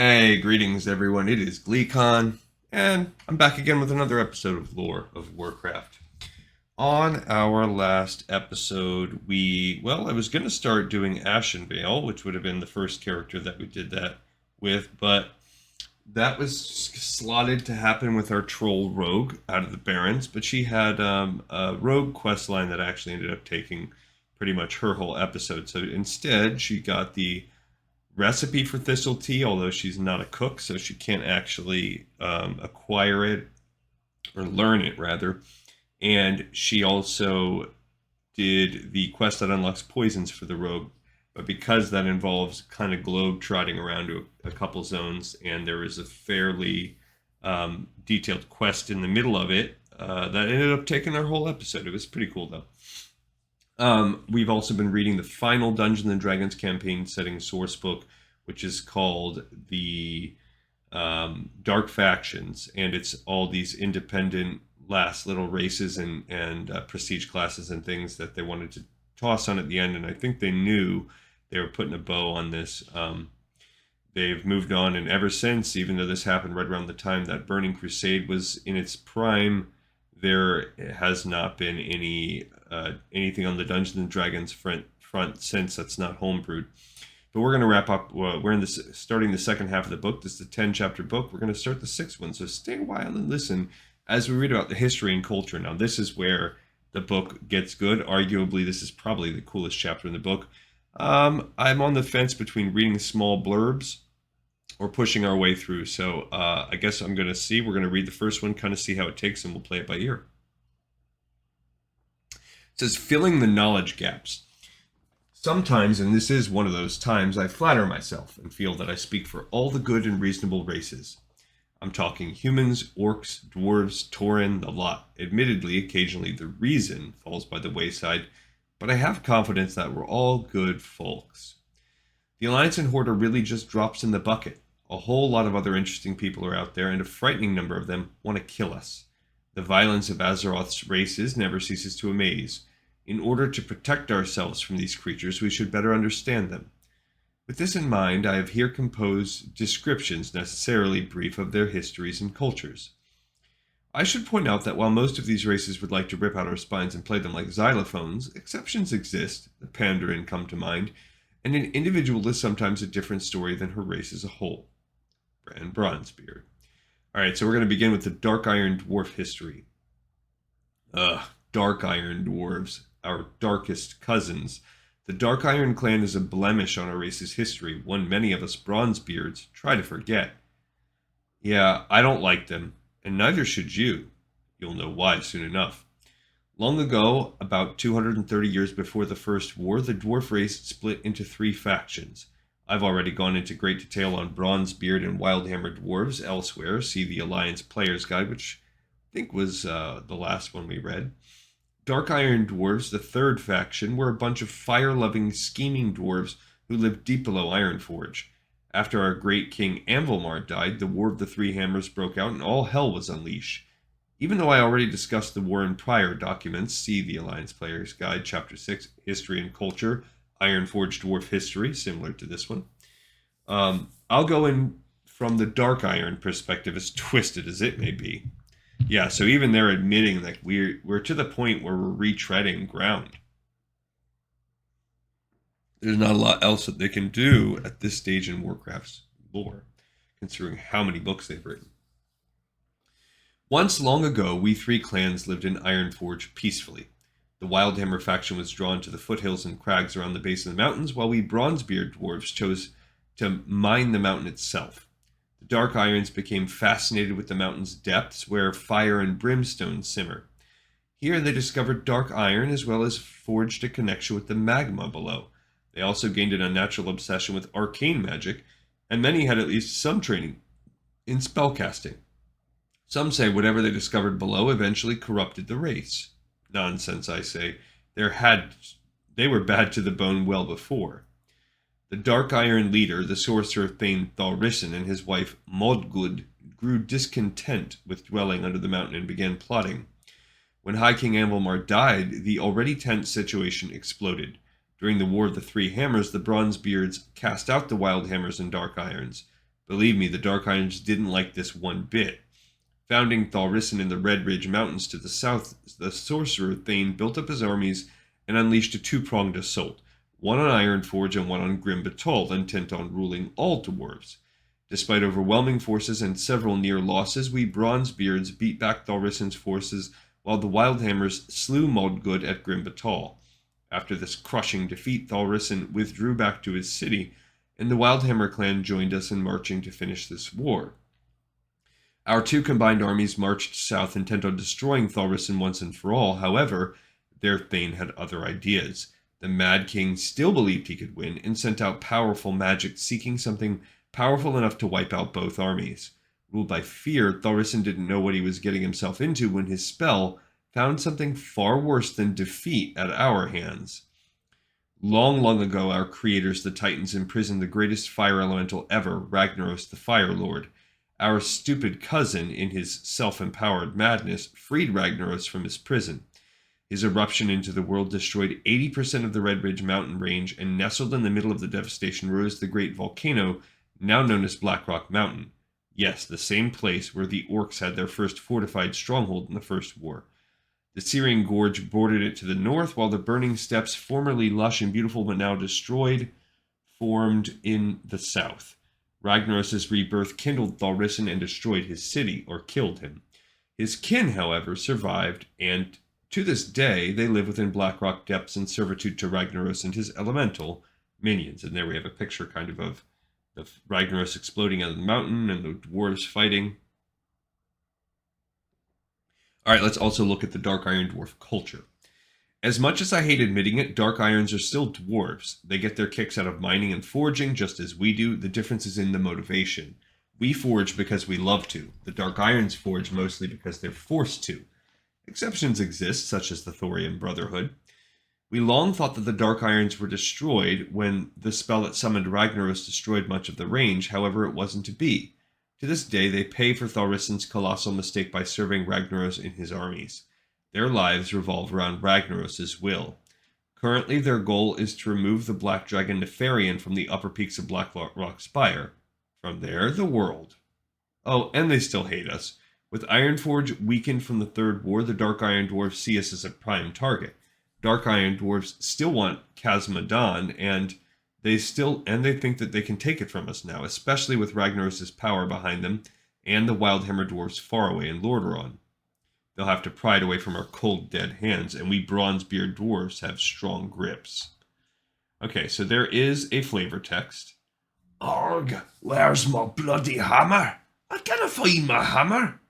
Hey, greetings everyone. It is GleeCon, and I'm back again with another episode of Lore of Warcraft. On our last episode, I was going to start doing Ashenvale, which would have been the first character that we did that with, but that was slotted to happen with our troll rogue out of the Barrens, but she had a rogue quest line that actually ended up taking pretty much her whole episode. So instead, she got the recipe for thistle tea, although she's not a cook, so she can't actually acquire it or learn it, rather. And she also did the quest that unlocks poisons for the rogue. But because that involves kind of globe trotting around to a couple zones, and there is a fairly detailed quest in the middle of it, that ended up taking our whole episode. It was pretty cool, though. We've also been reading the final Dungeons and Dragons campaign setting source book, which is called the Dark Factions, and it's all these independent last little races and prestige classes and things that they wanted to toss on at the end. And I think they knew they were putting a bow on this. They've moved on, and ever since, even though this happened right around the time that Burning Crusade was in its prime, there has not been anything on the Dungeons and Dragons front since that's not homebrewed. But we're going to wrap up. We're in this starting the second half of the book. This is a 10-chapter book. We're going to start the sixth one. So stay a while and listen as we read about the history and culture. Now, this is where the book gets good. Arguably, this is probably the coolest chapter in the book. I'm on the fence between reading small blurbs or pushing our way through. So I guess I'm going to see. We're going to read the first one, kind of see how it takes, and we'll play it by ear. It says, filling the knowledge gaps. Sometimes, and this is one of those times, I flatter myself and feel that I speak for all the good and reasonable races. I'm talking humans, orcs, dwarves, tauren, the lot. Admittedly, occasionally the reason falls by the wayside, but I have confidence that we're all good folks. The Alliance and Horde are really just drops in the bucket. A whole lot of other interesting people are out there, and a frightening number of them want to kill us. The violence of Azeroth's races never ceases to amaze. In order to protect ourselves from these creatures, we should better understand them. With this in mind, I have here composed descriptions necessarily brief of their histories and cultures. I should point out that while most of these races would like to rip out our spines and play them like xylophones, exceptions exist. The Pandarin come to mind, and an individual is sometimes a different story than her race as a whole. And Bronzebeard. Alright, so we're going to begin with the Dark Iron Dwarf history. Dark Iron Dwarves, our darkest cousins. The Dark Iron clan is a blemish on our race's history, one many of us Bronzebeards try to forget. Yeah, I don't like them, and neither should you. You'll know why soon enough. Long ago, about 230 years before the First War, the dwarf race split into three factions. I've already gone into great detail on Bronzebeard and Wildhammer dwarves elsewhere. See the Alliance Player's Guide, which I think was the last one we read. Dark Iron Dwarves, the third faction, were a bunch of fire-loving, scheming dwarves who lived deep below Ironforge. After our great king Anvilmar died, the War of the Three Hammers broke out and all hell was unleashed. Even though I already discussed the war in prior documents, see the Alliance Player's Guide, Chapter 6, History and Culture, Ironforge Dwarf History, similar to this one. I'll go in from the Dark Iron perspective, as twisted as it may be. Yeah, so even they're admitting that we're to the point where we're retreading ground. There's not a lot else that they can do at this stage in Warcraft's lore, considering how many books they've written. Once long ago, we three clans lived in Ironforge peacefully. The Wildhammer faction was drawn to the foothills and crags around the base of the mountains, while we Bronzebeard dwarves chose to mine the mountain itself. The Dark Irons became fascinated with the mountain's depths, where fire and brimstone simmer. Here they discovered dark iron, as well as forged a connection with the magma below. They also gained an unnatural obsession with arcane magic, and many had at least some training in spellcasting. Some say whatever they discovered below eventually corrupted the race. Nonsense, I say. They were bad to the bone well before. The Dark Iron leader, the sorcerer Thane Thaurissan, and his wife Modgud grew discontent with dwelling under the mountain and began plotting. When High King Anvilmar died, the already tense situation exploded. During the War of the Three Hammers, the Bronzebeards cast out the Wildhammers and Dark Irons, Believe me, the Dark Irons didn't like this one bit. Founding Thaurissan in the Red Ridge Mountains to the south, the sorcerer Thane built up his armies and unleashed a two-pronged assault, one on Ironforge and one on Grim Batol, intent on ruling all dwarves. Despite overwhelming forces and several near losses, we Bronzebeards beat back Thaurissan's forces while the Wildhammers slew Modgud at Grim Batol. After this crushing defeat, Thaurissan withdrew back to his city, and the Wildhammer clan joined us in marching to finish this war. Our two combined armies marched south intent on destroying Thaurissan once and for all. However, their Thane had other ideas. The Mad King still believed he could win and sent out powerful magic seeking something powerful enough to wipe out both armies. Ruled by fear, Thaurissan didn't know what he was getting himself into when his spell found something far worse than defeat at our hands. Long, long ago, our creators, the Titans, imprisoned the greatest fire elemental ever, Ragnaros the Fire Lord. Our stupid cousin, in his self-empowered madness, freed Ragnaros from his prison. His eruption into the world destroyed 80% of the Red Ridge mountain range, and nestled in the middle of the devastation rose the great volcano, now known as Blackrock Mountain. Yes, the same place where the orcs had their first fortified stronghold in the First War. The Syrian Gorge bordered it to the north, while the burning steppes, formerly lush and beautiful but now destroyed, formed in the south. Ragnaros' rebirth kindled Thaurissan and destroyed his city, or killed him. His kin, however, survived, and to this day they live within Blackrock depths in servitude to Ragnaros and his elemental minions. And there we have a picture kind of the Ragnaros exploding out of the mountain and the dwarves fighting. Alright, let's also look at the Dark Iron Dwarf culture. As much as I hate admitting it, Dark Irons are still dwarves. They get their kicks out of mining and forging, just as we do. The difference is in the motivation. We forge because we love to. The Dark Irons forge mostly because they're forced to. Exceptions exist, such as the Thorian Brotherhood. We long thought that the Dark Irons were destroyed when the spell that summoned Ragnaros destroyed much of the range, however it wasn't to be. To this day, they pay for Thaurissan's colossal mistake by serving Ragnaros in his armies. Their lives revolve around Ragnaros' will. Currently, their goal is to remove the Black Dragon Nefarian from the upper peaks of Blackrock Spire. From there, the world. Oh, and they still hate us. With Ironforge weakened from the Third War, the Dark Iron Dwarves see us as a prime target. Dark Iron Dwarves still want Khazad-dûm, and they think that they can take it from us now, especially with Ragnaros' power behind them and the Wildhammer Dwarves far away in Lordaeron. They'll have to pry it away from our cold, dead hands, and we Bronzebeard dwarves have strong grips. Okay, so there is a flavor text. Arg, where's my bloody hammer? I can't find my hammer.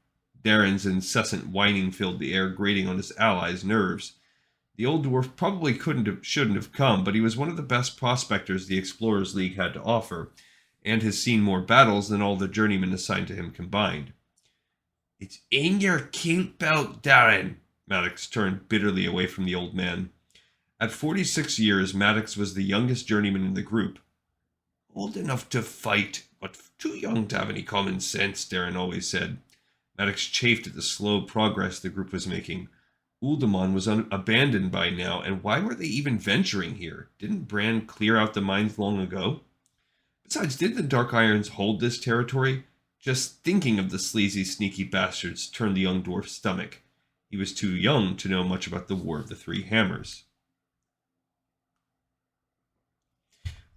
Darren's incessant whining filled the air, grating on his allies' nerves. The old dwarf probably shouldn't have come, but he was one of the best prospectors the Explorers League had to offer, and has seen more battles than all the journeymen assigned to him combined. It's in your kilt belt, Darren. Maddox turned bitterly away from the old man. At 46 years, Maddox was the youngest journeyman in the group. Old enough to fight, but too young to have any common sense, Darren always said. Maddox chafed at the slow progress the group was making. Uldaman was abandoned by now, and why were they even venturing here? Didn't Bran clear out the mines long ago? Besides, didn't the Dark Irons hold this territory? Just thinking of the sleazy, sneaky bastards turned the young dwarf's stomach. He was too young to know much about the War of the Three Hammers.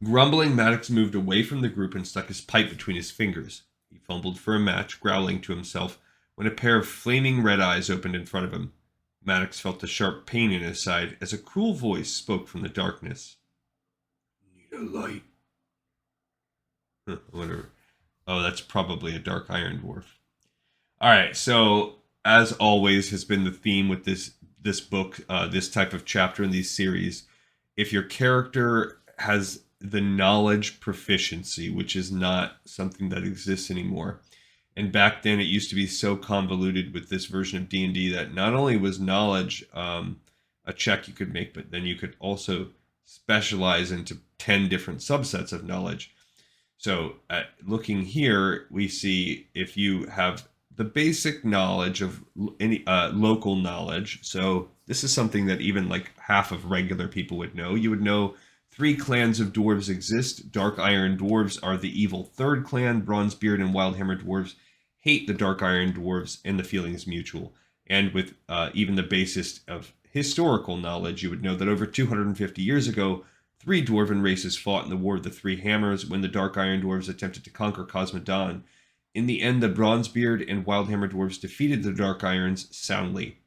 Grumbling, Maddox moved away from the group and stuck his pipe between his fingers. He fumbled for a match, growling to himself, when a pair of flaming red eyes opened in front of him. Maddox felt a sharp pain in his side as a cruel voice spoke from the darkness. Need a light. Whatever. Oh, that's probably a Dark Iron Dwarf. Alright, so, as always has been the theme with this book, this type of chapter in these series, if your character has the knowledge proficiency, which is not something that exists anymore, and back then it used to be so convoluted with this version of D&D that not only was knowledge a check you could make, but then you could also specialize into 10 different subsets of knowledge. So looking here, we see if you have the basic knowledge of any local knowledge. So this is something that even like half of regular people would know. You would know 3 clans of dwarves exist. Dark Iron dwarves are the evil third clan. Bronzebeard and Wildhammer dwarves hate the Dark Iron dwarves, and the feeling is mutual. And with even the basest of historical knowledge, you would know that over 250 years ago, 3 dwarven races fought in the War of the Three Hammers when the Dark Iron dwarves attempted to conquer Cosmodan. In the end, the Bronzebeard and Wildhammer dwarves defeated the Dark Irons soundly.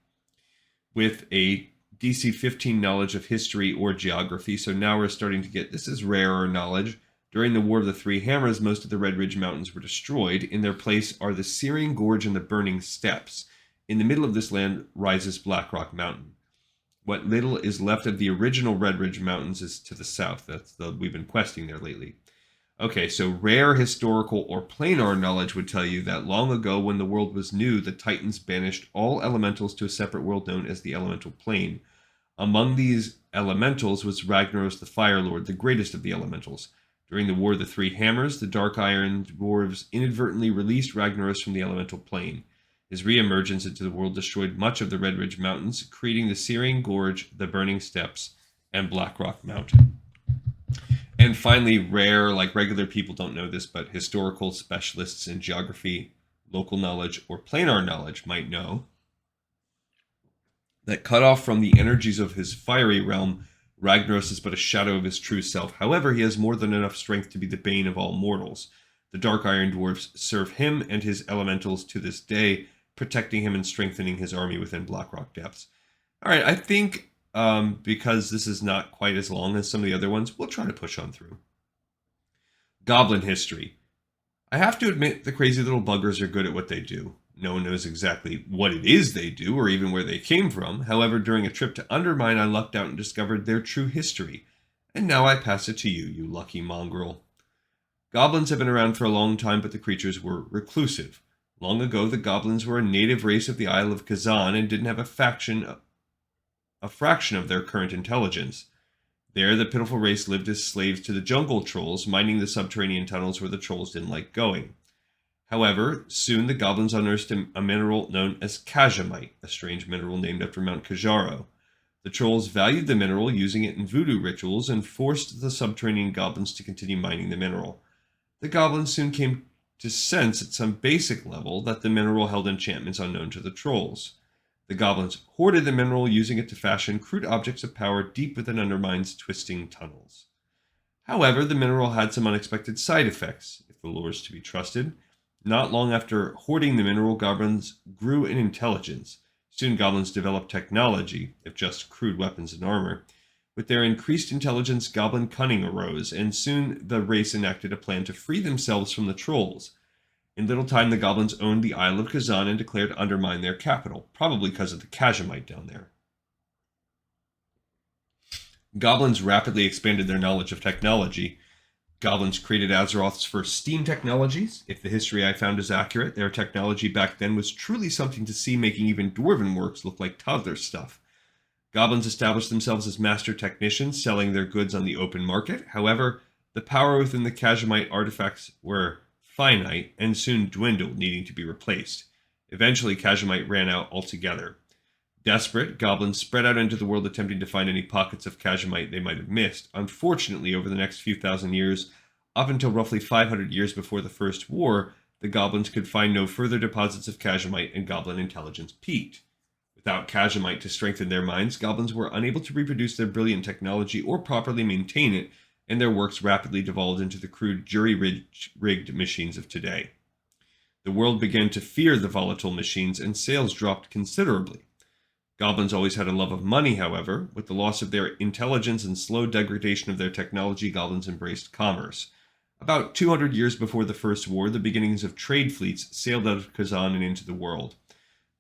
With a DC 15 knowledge of history or geography, so now we're starting to get, this is rarer knowledge. During the War of the Three Hammers, most of the Red Ridge Mountains were destroyed. In their place are the Searing Gorge and the Burning Steppes. In the middle of this land rises Blackrock Mountain. What little is left of the original Red Ridge Mountains is to the south. We've been questing there lately. Okay, so rare historical or planar knowledge would tell you that long ago when the world was new, the Titans banished all elementals to a separate world known as the Elemental Plane. Among these elementals was Ragnaros the Fire Lord, the greatest of the elementals. During the War of the Three Hammers, the Dark Iron dwarves inadvertently released Ragnaros from the Elemental Plane. His re-emergence into the world destroyed much of the Red Ridge Mountains, creating the Searing Gorge, the Burning Steppes, and Blackrock Mountain. And finally, rare, like regular people don't know this, but historical specialists in geography, local knowledge, or planar knowledge might know that cut off from the energies of his fiery realm, Ragnaros is but a shadow of his true self. However, he has more than enough strength to be the bane of all mortals. The Dark Iron dwarves serve him and his elementals to this day, protecting him and strengthening his army within Blackrock Depths. All right, I think because this is not quite as long as some of the other ones, we'll try to push on through. Goblin history. I have to admit the crazy little buggers are good at what they do. No one knows exactly what it is they do or even where they came from. However, during a trip to Undermine, I lucked out and discovered their true history. And now I pass it to you, you lucky mongrel. Goblins have been around for a long time, but the creatures were reclusive. Long ago, the goblins were a native race of the Isle of Kazan and didn't have a fraction of their current intelligence. There, the pitiful race lived as slaves to the jungle trolls, mining the subterranean tunnels where the trolls didn't like going. However, soon the goblins unearthed a mineral known as Kajamite, a strange mineral named after Mount Kajaro. The trolls valued the mineral, using it in voodoo rituals, and forced the subterranean goblins to continue mining the mineral. The goblins soon came to sense at some basic level that the mineral held enchantments unknown to the trolls. The goblins hoarded the mineral, using it to fashion crude objects of power deep within Undermine's twisting tunnels. However, the mineral had some unexpected side effects, if the lore is to be trusted. Not long after hoarding the mineral, goblins grew in intelligence. Soon goblins developed technology, if just crude weapons and armor. With their increased intelligence, goblin cunning arose, and soon the race enacted a plan to free themselves from the trolls. In little time, the goblins owned the Isle of Kazan and declared Undermine their capital, probably because of the Kajamite down there. Goblins rapidly expanded their knowledge of technology. Goblins created Azeroth's first steam technologies. If the history I found is accurate, their technology back then was truly something to see, making even dwarven works look like toddler stuff. Goblins established themselves as master technicians, selling their goods on the open market. However, the power within the Kajamite artifacts were finite and soon dwindled, needing to be replaced. Eventually, Kajamite ran out altogether. Desperate, goblins spread out into the world attempting to find any pockets of Kajamite they might have missed. Unfortunately, over the next few thousand years, up until roughly 500 years before the First War, the goblins could find no further deposits of Kajamite, and goblin intelligence peaked. Without Kajamite to strengthen their minds, goblins were unable to reproduce their brilliant technology or properly maintain it, and their works rapidly devolved into the crude jury-rigged machines of today. The world began to fear the volatile machines, and sales dropped considerably. Goblins always had a love of money, however. With the loss of their intelligence and slow degradation of their technology, goblins embraced commerce. About 200 years before the First War, the beginnings of trade fleets sailed out of Kazan and into the world.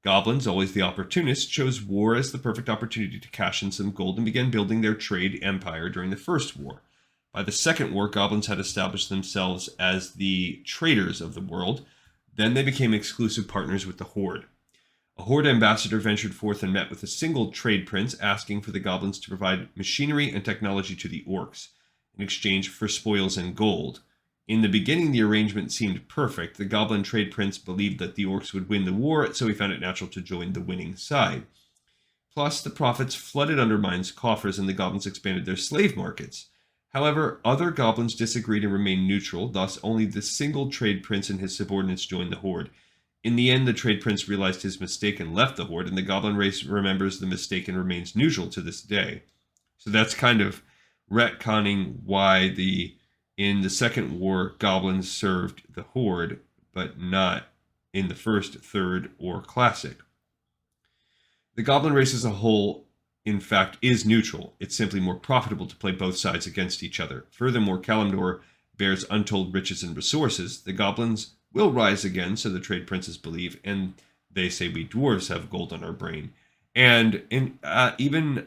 Goblins, always the opportunists, chose war as the perfect opportunity to cash in some gold and began building their trade empire during the First War. By the Second War, goblins had established themselves as the traders of the world. Then they became exclusive partners with the Horde. A Horde ambassador ventured forth and met with a single trade prince, asking for the goblins to provide machinery and technology to the orcs, in exchange for spoils and gold. In the beginning, the arrangement seemed perfect. The goblin trade prince believed that the orcs would win the war, so he found it natural to join the winning side. Plus, the profits flooded Undermine's coffers, and the goblins expanded their slave markets. However, other goblins disagreed and remained neutral, thus only the single trade prince and his subordinates joined the horde. In the end, the trade prince realized his mistake and left the horde, and the goblin race remembers the mistake and remains neutral to this day. So that's kind of retconning why in the Second War, goblins served the horde, but not in the First, Third, or Classic. The goblin race as a whole, in fact, is neutral. It's simply more profitable to play both sides against each other. Furthermore, Kalimdor bears untold riches and resources. The goblins will rise again, so the trade princes believe, and they say we dwarves have gold on our brain. And even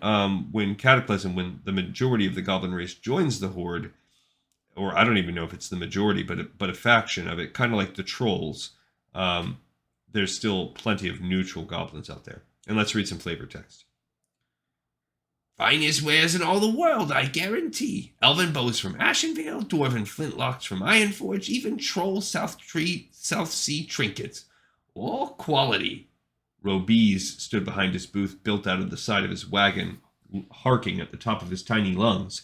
when Cataclysm, when the majority of the goblin race joins the horde, or I don't even know if it's the majority, but a faction of it, kind of like the trolls, there's still plenty of neutral goblins out there. And let's read some flavor text. Finest wares in all the world, I guarantee. Elven bows from Ashenvale, dwarven flintlocks from Ironforge, even troll South Sea trinkets. All quality. Robees stood behind his booth, built out of the side of his wagon, harking at the top of his tiny lungs.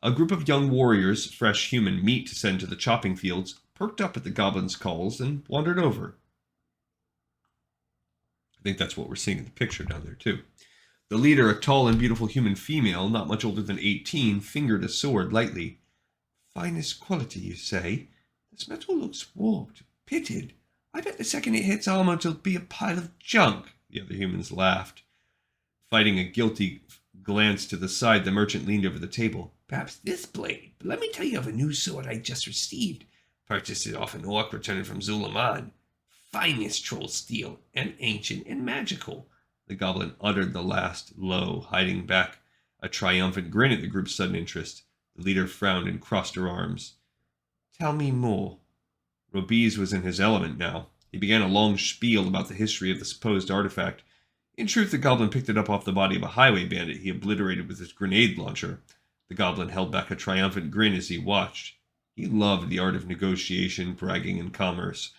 A group of young warriors, fresh human meat to send to the chopping fields, perked up at the goblin's calls and wandered over. I think that's what we're seeing in the picture down there, too. The leader, a tall and beautiful human female, not much older than 18, fingered a sword lightly. Finest quality, you say? This metal looks warped, pitted. I bet the second it hits armor it'll be a pile of junk. The other humans laughed. Fighting a guilty glance to the side, the merchant leaned over the table. Perhaps this blade, but let me tell you of a new sword I just received. Purchased it off an orc returning from Zulaman. Finest troll steel, and ancient and magical. The goblin uttered the last low, hiding back a triumphant grin at the group's sudden interest. The leader frowned and crossed her arms. Tell me more. Robees was in his element now. He began a long spiel about the history of the supposed artifact. In truth, the goblin picked it up off the body of a highway bandit he obliterated with his grenade launcher. The goblin held back a triumphant grin as he watched. He loved the art of negotiation, bragging, and commerce.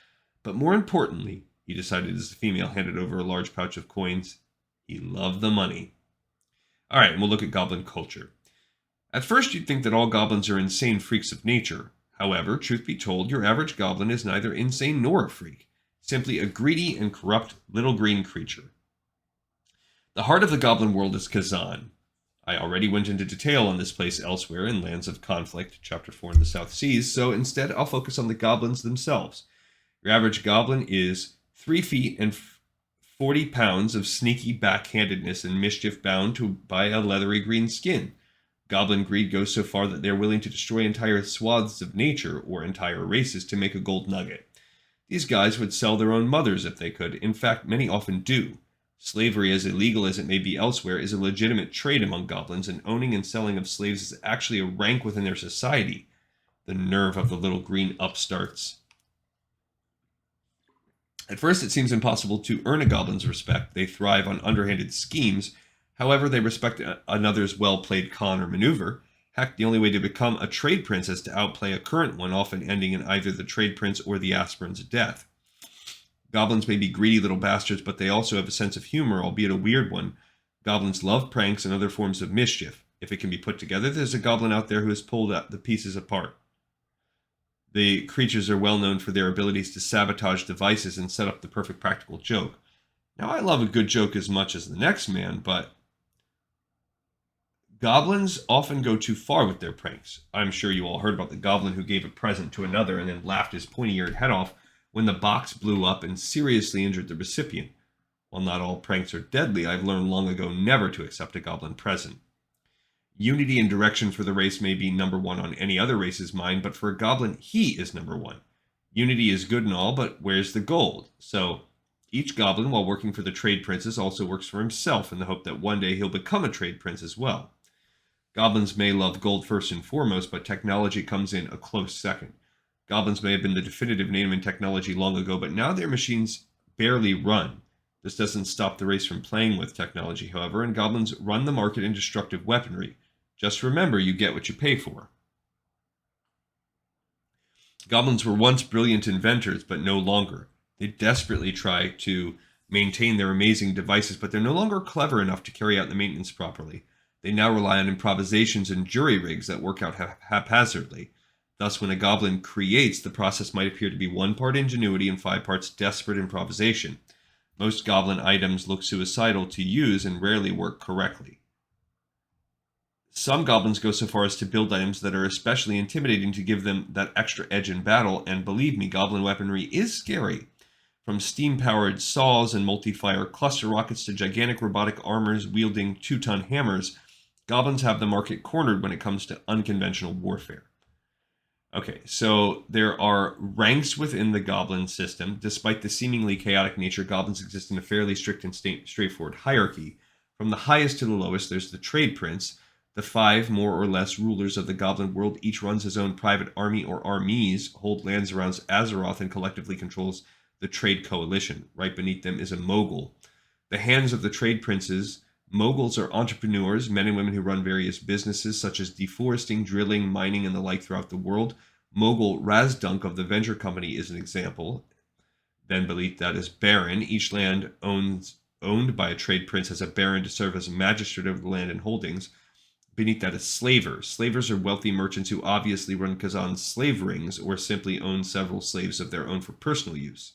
But more importantly, he decided as the female handed over a large pouch of coins, he loved the money. All right, and we'll look at goblin culture. At first, you'd think that all goblins are insane freaks of nature. However, truth be told, your average goblin is neither insane nor a freak, simply a greedy and corrupt little green creature. The heart of the goblin world is Kazan. I already went into detail on this place elsewhere in Lands of Conflict, Chapter 4 in the South Seas, so instead I'll focus on the goblins themselves. Your average goblin is 3 feet and 40 pounds of sneaky backhandedness and mischief bound by a leathery green skin. Goblin greed goes so far that they're willing to destroy entire swaths of nature or entire races to make a gold nugget. These guys would sell their own mothers if they could. In fact, many often do. Slavery, as illegal as it may be elsewhere, is a legitimate trade among goblins, and owning and selling of slaves is actually a rank within their society. The nerve of the little green upstarts. At first, it seems impossible to earn a goblin's respect. They thrive on underhanded schemes. However, they respect another's well-played con or maneuver. Heck, the only way to become a trade prince is to outplay a current one, often ending in either the trade prince or the aspirant's death. Goblins may be greedy little bastards, but they also have a sense of humor, albeit a weird one. Goblins love pranks and other forms of mischief. If it can be put together, there's a goblin out there who has pulled the pieces apart. The creatures are well known for their abilities to sabotage devices and set up the perfect practical joke. Now, I love a good joke as much as the next man, but goblins often go too far with their pranks. I'm sure you all heard about the goblin who gave a present to another and then laughed his pointy-eared head off when the box blew up and seriously injured the recipient. While not all pranks are deadly, I've learned long ago never to accept a goblin present. Unity and direction for the race may be number one on any other race's mind, but for a goblin, he is number one. Unity is good and all, but where's the gold? So, each goblin, while working for the trade princes, also works for himself in the hope that one day he'll become a trade prince as well. Goblins may love gold first and foremost, but technology comes in a close second. Goblins may have been the definitive name in technology long ago, but now their machines barely run. This doesn't stop the race from playing with technology, however, and goblins run the market in destructive weaponry. Just remember, you get what you pay for. Goblins were once brilliant inventors, but no longer. They desperately try to maintain their amazing devices, but they're no longer clever enough to carry out the maintenance properly. They now rely on improvisations and jury rigs that work out haphazardly. Thus, when a goblin creates, the process might appear to be 1 part ingenuity and 5 parts desperate improvisation. Most goblin items look suicidal to use and rarely work correctly. Some goblins go so far as to build items that are especially intimidating to give them that extra edge in battle, and believe me, goblin weaponry is scary. From steam-powered saws and multi-fire cluster rockets to gigantic robotic armors wielding 2-ton hammers, goblins have the market cornered when it comes to unconventional warfare. Okay, so there are ranks within the goblin system. Despite the seemingly chaotic nature, goblins exist in a fairly strict and straightforward hierarchy. From the highest to the lowest, there's the Trade Prince. The 5 more or less rulers of the goblin world each runs his own private army or armies, hold lands around Azeroth, and collectively controls the Trade Coalition. Right beneath them is a mogul. The hands of the Trade Princes. Moguls are entrepreneurs, men and women who run various businesses such as deforesting, drilling, mining, and the like throughout the world. Mogul Razdunk of the Venture Company is an example. Then beneath that is Baron. Each land owned by a Trade Prince has a Baron to serve as a magistrate over the land and holdings. Beneath that is Slavers. Slavers are wealthy merchants who obviously run Kazan slave rings or simply own several slaves of their own for personal use.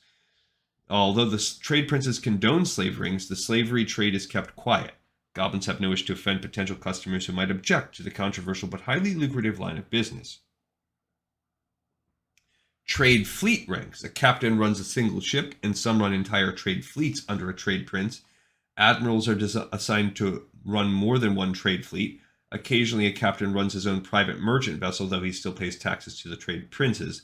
Although the Trade Princes condone slave rings, the slavery trade is kept quiet. Goblins have no wish to offend potential customers who might object to the controversial but highly lucrative line of business. Trade fleet ranks. A captain runs a single ship, and some run entire trade fleets under a Trade Prince. Admirals are assigned to run more than one trade fleet. Occasionally, a captain runs his own private merchant vessel, though he still pays taxes to the Trade Princes.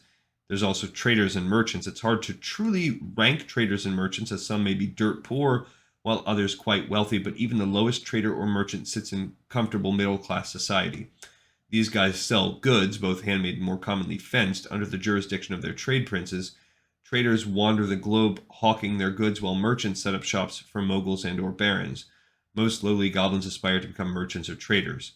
There's also traders and merchants. It's hard to truly rank traders and merchants, as some may be dirt poor, while others quite wealthy, but even the lowest trader or merchant sits in comfortable middle-class society. These guys sell goods, both handmade and more commonly fenced, under the jurisdiction of their Trade Princes. Traders wander the globe hawking their goods, while merchants set up shops for moguls and or barons. Most lowly goblins aspire to become merchants or traders.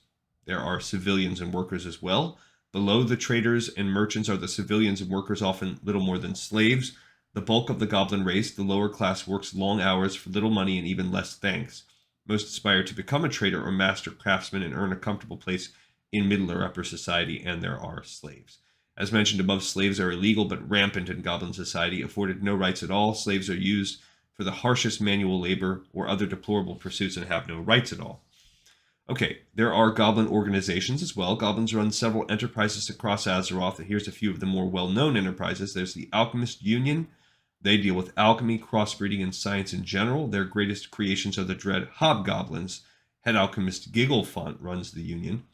There are civilians and workers as well. Below the traders and merchants are the civilians and workers, often little more than slaves. The bulk of the goblin race, the lower class, works long hours for little money and even less thanks. Most aspire to become a trader or master craftsman and earn a comfortable place in middle or upper society, and there are slaves. As mentioned above, slaves are illegal but rampant in goblin society. Afforded no rights at all, slaves are used for the harshest manual labor or other deplorable pursuits and have no rights at all. Okay, there are goblin organizations as well. Goblins run several enterprises across Azeroth, and here's a few of the more well-known enterprises. There's the Alchemist Union. They deal with alchemy, crossbreeding, and science in general. Their greatest creations are the dread hobgoblins. Head alchemist Gigglefont runs the union.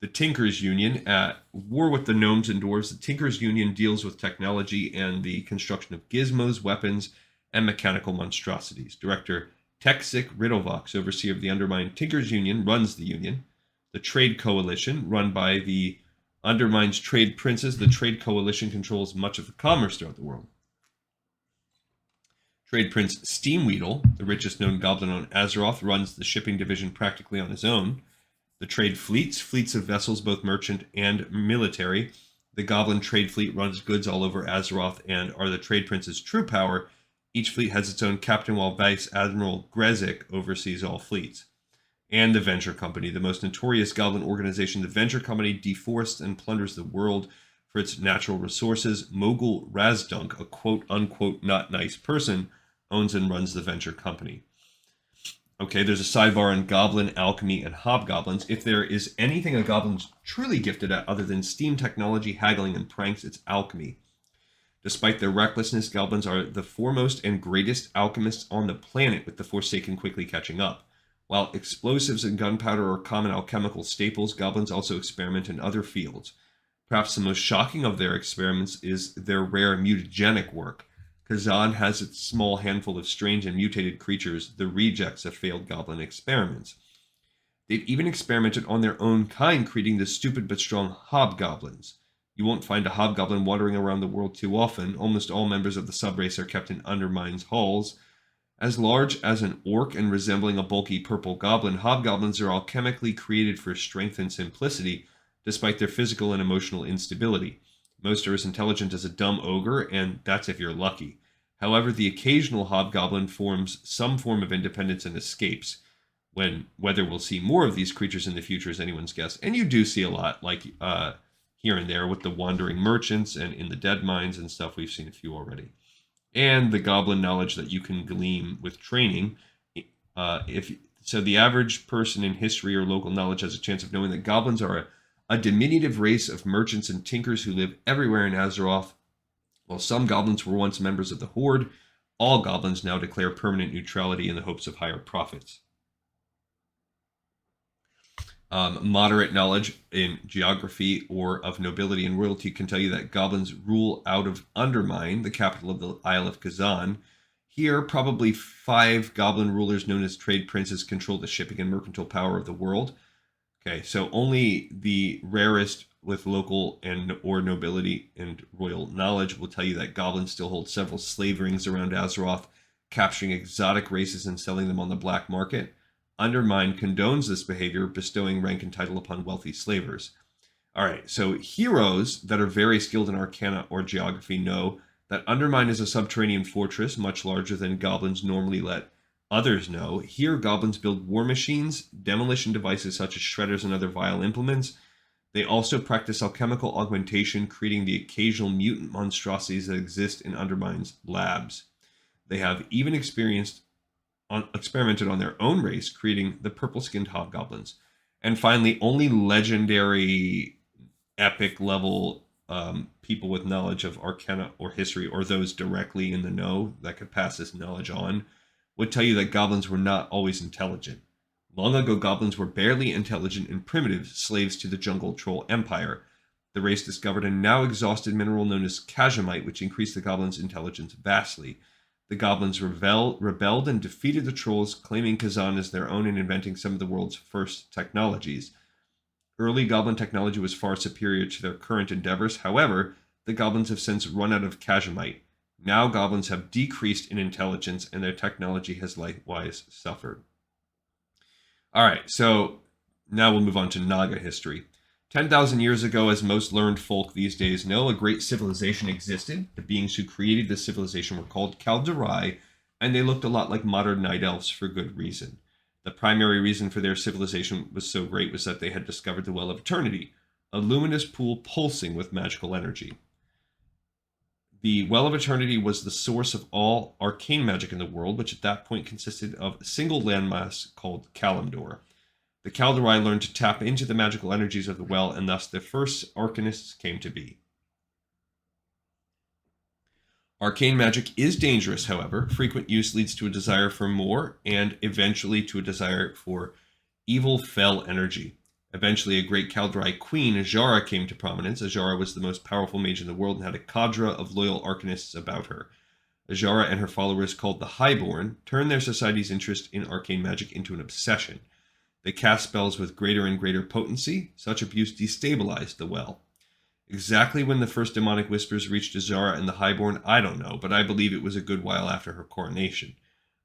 The Tinkers Union, at war with the gnomes and dwarves, the Tinkers Union deals with technology and the construction of gizmos, weapons, and mechanical monstrosities. Director Texic Riddlevox, overseer of the undermined Tinkers Union, runs the union. The Trade Coalition, run by the undermined Trade Princes, the Trade Coalition controls much of the commerce throughout the world. Trade Prince Steamweedle, the richest known goblin on Azeroth, runs the shipping division practically on his own. The trade fleets of vessels, both merchant and military. The Goblin trade fleet runs goods all over Azeroth and are the Trade Prince's true power. Each fleet has its own captain, while Vice Admiral Grezik oversees all fleets. And the Venture Company, the most notorious Goblin organization. The Venture Company deforests and plunders the world for its natural resources. Mogul Razdunk, a quote-unquote not nice person, owns and runs the Venture Company. Okay, there's a sidebar on goblin, alchemy, and hobgoblins. If there is anything a goblin's truly gifted at other than steam technology, haggling, and pranks, it's alchemy. Despite their recklessness, goblins are the foremost and greatest alchemists on the planet, with the Forsaken quickly catching up. While explosives and gunpowder are common alchemical staples, goblins also experiment in other fields. Perhaps the most shocking of their experiments is their rare mutagenic work. Kazan has its small handful of strange and mutated creatures, the rejects of failed goblin experiments. They've even experimented on their own kind, creating the stupid but strong hobgoblins. You won't find a hobgoblin wandering around the world too often. Almost all members of the subrace are kept in undermined halls. As large as an orc and resembling a bulky purple goblin, hobgoblins are alchemically created for strength and simplicity, despite their physical and emotional instability. Most are as intelligent as a dumb ogre, and that's if you're lucky. However, the occasional hobgoblin forms some form of independence and escapes. Whether we'll see more of these creatures in the future is anyone's guess. And you do see a lot, like here and there with the wandering merchants and in the dead mines and stuff. We've seen a few already. And the goblin knowledge that you can glean with training. If so, the average person in history or local knowledge has a chance of knowing that goblins are a diminutive race of merchants and tinkers who live everywhere in Azeroth. While some goblins were once members of the Horde, all goblins now declare permanent neutrality in the hopes of higher profits. Moderate knowledge in geography or of nobility and royalty can tell you that goblins rule out of Undermine, the capital of the Isle of Kazan. Here, probably 5 goblin rulers known as trade princes control the shipping and mercantile power of the world. Okay, so only the rarest with local and or nobility and royal knowledge will tell you that goblins still hold several slave rings around Azeroth, capturing exotic races and selling them on the black market. Undermine condones this behavior, bestowing rank and title upon wealthy slavers. All right, so heroes that are very skilled in Arcana or Geography know that Undermine is a subterranean fortress much larger than goblins normally let others know. Here, goblins build war machines, demolition devices such as shredders and other vile implements. They also practice alchemical augmentation, creating the occasional mutant monstrosities that exist in Undermine's labs. They have even experimented on their own race, creating the purple-skinned hobgoblins. And finally, only legendary, epic level people with knowledge of Arcana or history, or those directly in the know that could pass this knowledge on, would tell you that goblins were not always intelligent. Long ago, goblins were barely intelligent and primitive, slaves to the jungle troll empire. The race discovered a now exhausted mineral known as Kazhamite, which increased the goblins' intelligence vastly. The goblins rebelled and defeated the trolls, claiming Kazan as their own and inventing some of the world's first technologies. Early goblin technology was far superior to their current endeavors. However, the goblins have since run out of Kazhamite. Now goblins have decreased in intelligence and their technology has likewise suffered. All right, so now we'll move on to Naga history. 10,000 years ago, as most learned folk these days know, a great civilization existed. The beings who created this civilization were called Kaldurai, and they looked a lot like modern night elves for good reason. The primary reason for their civilization was so great was that they had discovered the Well of Eternity, a luminous pool pulsing with magical energy. The Well of Eternity was the source of all arcane magic in the world, which at that point consisted of a single landmass called Kalimdor. The Kaldurai learned to tap into the magical energies of the well, and thus the first arcanists came to be. Arcane magic is dangerous, however. Frequent use leads to a desire for more, and eventually to a desire for evil, fell energy. Eventually, a great Kaldurai queen, Azshara, came to prominence. Azshara was the most powerful mage in the world and had a cadre of loyal arcanists about her. Azshara and her followers, called the Highborn, turned their society's interest in arcane magic into an obsession. They cast spells with greater and greater potency. Such abuse destabilized the well. Exactly when the first demonic whispers reached Azshara and the Highborn, I don't know, but I believe it was a good while after her coronation.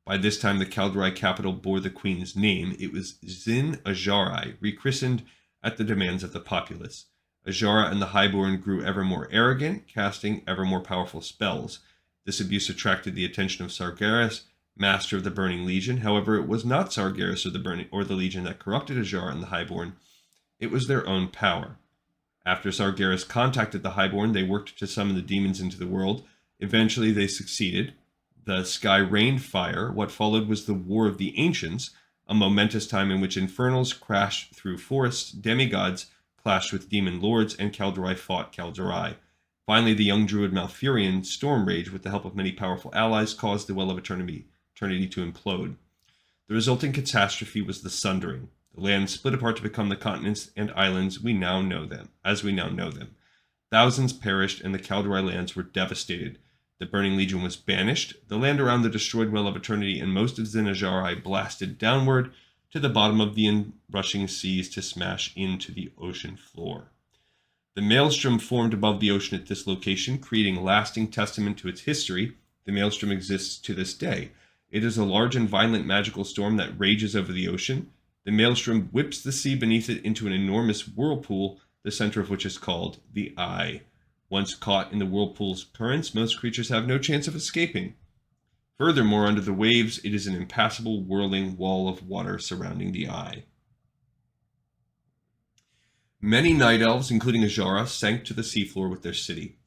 By this time, the Kaldurai capital bore the queen's name. It was Zin Azshara, rechristened at the demands of the populace. Azshara and the Highborn grew ever more arrogant, casting ever more powerful spells. This abuse attracted the attention of Sargeras, master of the Burning Legion. However, it was not Sargeras or the Legion that corrupted Azshara and the Highborn. It was their own power. After Sargeras contacted the Highborn, they worked to summon the demons into the world. Eventually, they succeeded. The sky rained fire. What followed was the War of the Ancients, a momentous time in which infernals crashed through forests, demigods clashed with demon lords, and Kaldurai fought Kaldurai. Finally, the young druid Malfurion, Stormrage, with the help of many powerful allies, caused the Well of Eternity to implode. The resulting catastrophe was the Sundering. The land split apart to become the continents and islands we now know them. Thousands perished, and the Kaldurai lands were devastated. The Burning Legion was banished. The land around the destroyed Well of Eternity and most of Zin Azshara blasted downward to the bottom of the inrushing seas to smash into the ocean floor. The maelstrom formed above the ocean at this location, creating lasting testament to its history. The maelstrom exists to this day. It is a large and violent magical storm that rages over the ocean. The maelstrom whips the sea beneath it into an enormous whirlpool, the center of which is called the Eye. Once caught in the whirlpool's currents, most creatures have no chance of escaping. Furthermore, under the waves, it is an impassable, whirling wall of water surrounding the eye. Many night elves, including Ajara, sank to the seafloor with their city.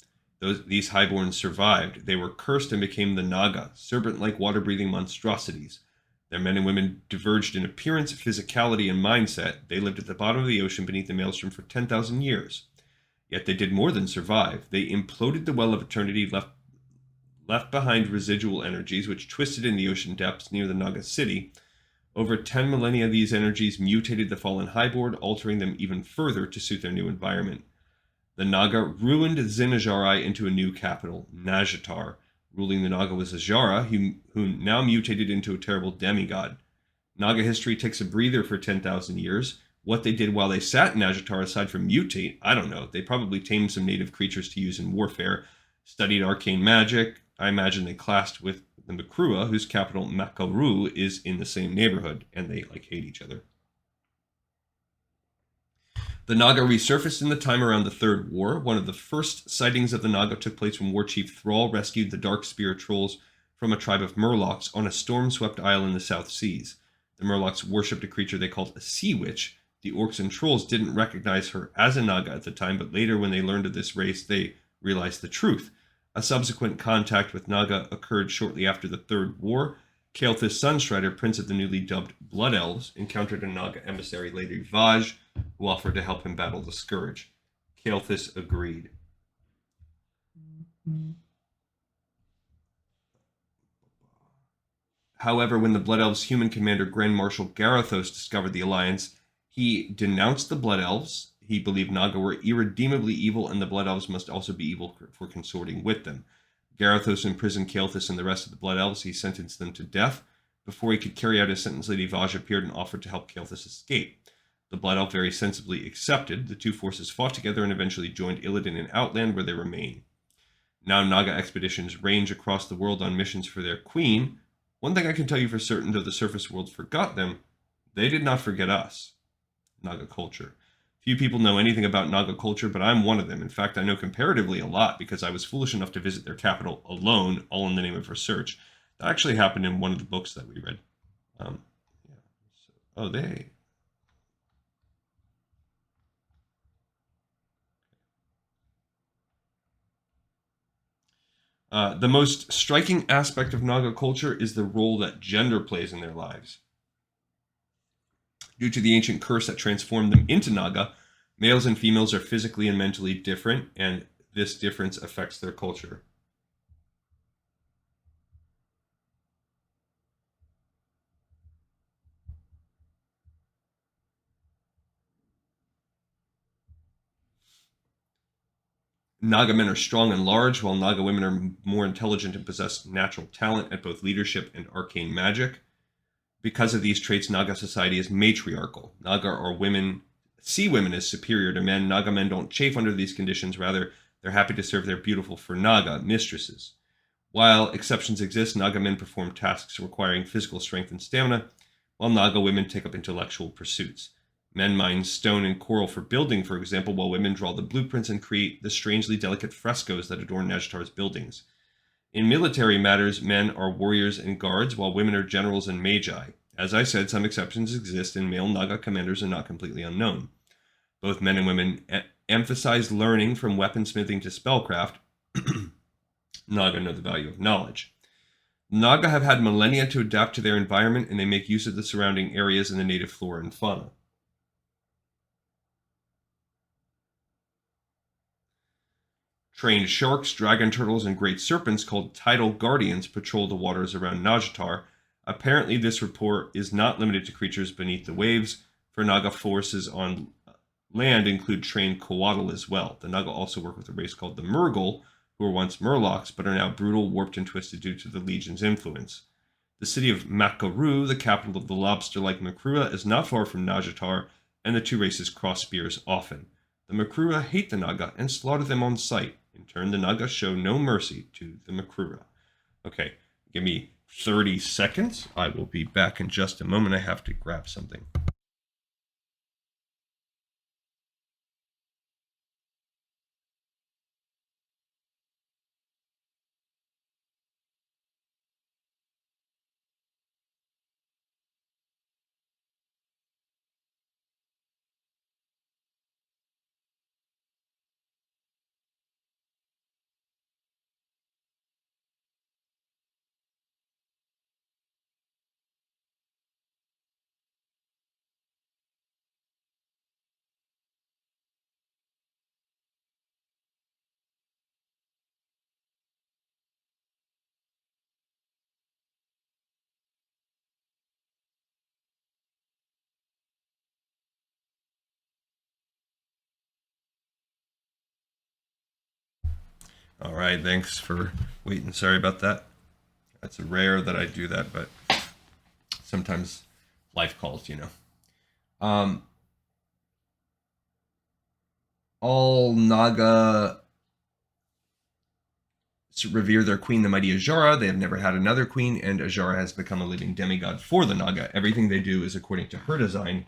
These highborns survived. They were cursed and became the naga, serpent-like water-breathing monstrosities. Their men and women diverged in appearance, physicality, and mindset. They lived at the bottom of the ocean beneath the maelstrom for 10,000 years. Yet they did more than survive. They imploded the well of eternity, left behind residual energies, which twisted in the ocean depths near the Naga city. Over 10 millennia, these energies mutated the fallen highboard, altering them even further to suit their new environment. The Naga ruined Zinajarai into a new capital, Najatar. Ruling the Naga was Ajara, who now mutated into a terrible demigod. Naga history takes a breather for 10,000 years. What they did while they sat in Najatar, aside from mutate, I don't know. They probably tamed some native creatures to use in warfare, studied arcane magic. I imagine they clashed with the Makrua, whose capital, Makaru, is in the same neighborhood, and they hate each other. The Naga resurfaced in the time around the Third War. One of the first sightings of the Naga took place when War Chief Thrall rescued the Dark Spear trolls from a tribe of Murlocs on a storm-swept isle in the South Seas. The Murlocs worshipped a creature they called a sea witch. The orcs and trolls didn't recognize her as a Naga at the time, but later when they learned of this race, they realized the truth. A subsequent contact with Naga occurred shortly after the Third War. Kael'thas Sunstrider, prince of the newly dubbed Blood Elves, encountered a Naga emissary, Lady Vaj, who offered to help him battle the Scourge. Kael'thas agreed. However, when the Blood Elves' human commander, Grand Marshal Garathos, discovered the alliance, he denounced the Blood Elves. He believed Naga were irredeemably evil, and the Blood Elves must also be evil for consorting with them. Garathos imprisoned Kael'thas and the rest of the Blood Elves. He sentenced them to death. Before he could carry out his sentence, Lady Vaj appeared and offered to help Kael'thas escape. The Blood Elf very sensibly accepted. The two forces fought together and eventually joined Illidan in Outland, where they remain. Now Naga expeditions range across the world on missions for their queen. One thing I can tell you for certain, though the surface world forgot them, they did not forget us. Naga culture. Few people know anything about Naga culture, but I'm one of them. In fact, I know comparatively a lot because I was foolish enough to visit their capital alone, all in the name of research. That actually happened in one of the books that we read. They... the most striking aspect of Naga culture is the role that gender plays in their lives. Due to the ancient curse that transformed them into Naga, males and females are physically and mentally different, and this difference affects their culture. Naga men are strong and large, while Naga women are more intelligent and possess natural talent at both leadership and arcane magic. Because of these traits, Naga society is matriarchal. Naga are women, see women as superior to men. Naga men don't chafe under these conditions. Rather, they're happy to serve their beautiful for Naga mistresses. While exceptions exist, Naga men perform tasks requiring physical strength and stamina, while Naga women take up intellectual pursuits. Men mine stone and coral for building, for example, while women draw the blueprints and create the strangely delicate frescoes that adorn Najatar's buildings. In military matters, men are warriors and guards, while women are generals and magi. As I said, some exceptions exist, and male Naga commanders are not completely unknown. Both men and women emphasize learning, from weaponsmithing to spellcraft. Naga know the value of knowledge. Naga have had millennia to adapt to their environment, and they make use of the surrounding areas and the native flora and fauna. Trained sharks, dragon turtles, and great serpents called tidal guardians patrol the waters around Najatar. Apparently, this report is not limited to creatures beneath the waves, for Naga forces on land include trained Coatl as well. The Naga also work with a race called the Murgle, who were once Murlocs, but are now brutal, warped, and twisted due to the Legion's influence. The city of Makaru, the capital of the lobster-like Makrua, is not far from Najatar, and the two races cross spears often. The Makrua hate the Naga and slaughter them on sight. In turn, the Naga show no mercy to the Makrua. Okay, give me 30 seconds. I will be back in just a moment. I have to grab something. All right, thanks for waiting. Sorry about that. That's rare that I do that, but sometimes life calls, you know. Um, all Naga revere their queen, the mighty Ajara. They have never had another queen, and Ajara has become a living demigod for the Naga. Everything they do is according to her design,